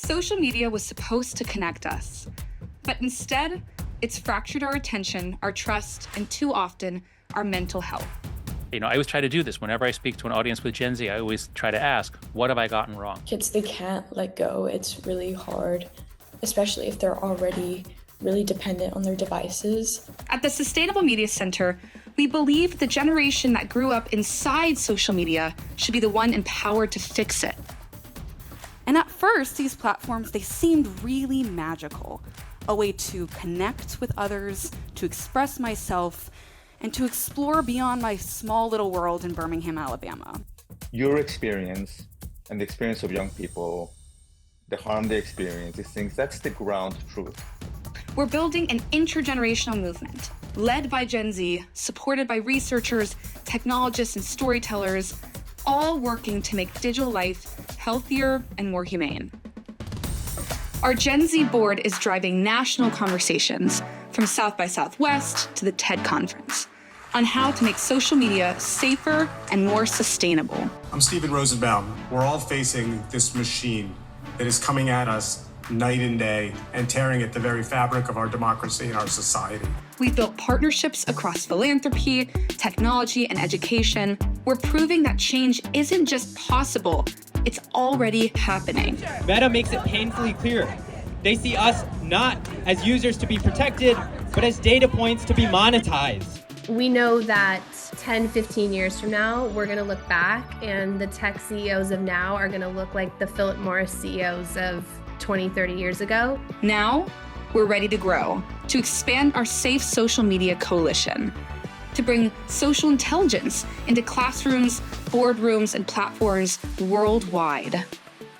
Social media was supposed to connect us, but instead, it's fractured our attention, our trust, and too often, our mental health. I always try to do this. Whenever I speak to an audience with Gen Z, I always try to ask, what have I gotten wrong? Kids, they can't let go. It's really hard, especially if they're already really dependent on their devices. At the Sustainable Media Center, we believe the generation that grew up inside social media should be the one empowered to fix it. And at first, these platforms, they seemed really magical. A way to connect with others, to express myself, and to explore beyond my small little world in Birmingham, Alabama. Your experience and the experience of young people, the harm they experience, these things, that's the ground truth. We're building an intergenerational movement, led by Gen Z, supported by researchers, technologists, and storytellers, all working to make digital life healthier and more humane. Our Gen Z board is driving national conversations, from South by Southwest to the TED Conference, on how to make social media safer and more sustainable. I'm Stephen Rosenbaum. We're all facing this machine that is coming at us night and day and tearing at the very fabric of our democracy and our society. We've built partnerships across philanthropy, technology, and education. We're proving that change isn't just possible, it's already happening. Meta makes it painfully clear. They see us not as users to be protected, but as data points to be monetized. We know that 10, 15 years from now, we're going to look back and the tech CEOs of now are going to look like the Philip Morris CEOs of 20, 30 years ago. Now, we're ready to grow, to expand our Safe Social Media Coalition, to bring social intelligence into classrooms, boardrooms, and platforms worldwide.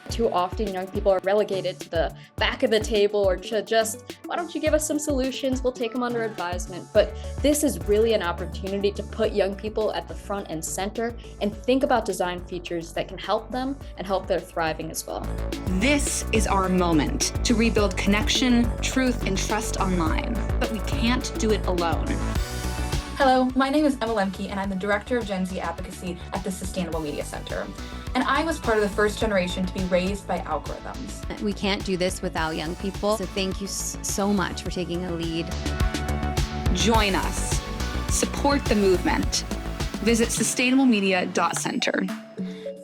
Too often, young people are relegated to the back of the table or to just, why don't you give us some solutions? We'll take them under advisement. But this is really an opportunity to put young people at the front and center and think about design features that can help them and help their thriving as well. This is our moment to rebuild connection, truth, and trust online. But we can't do it alone. Hello, my name is Emma Lemke, and I'm the Director of Gen Z Advocacy at the Sustainable Media Center. And I was part of the first generation to be raised by algorithms. We can't do this without young people, so thank you so much for taking a lead. Join us. Support the movement. Visit SustainableMedia.Center.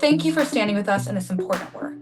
Thank you for standing with us in this important work.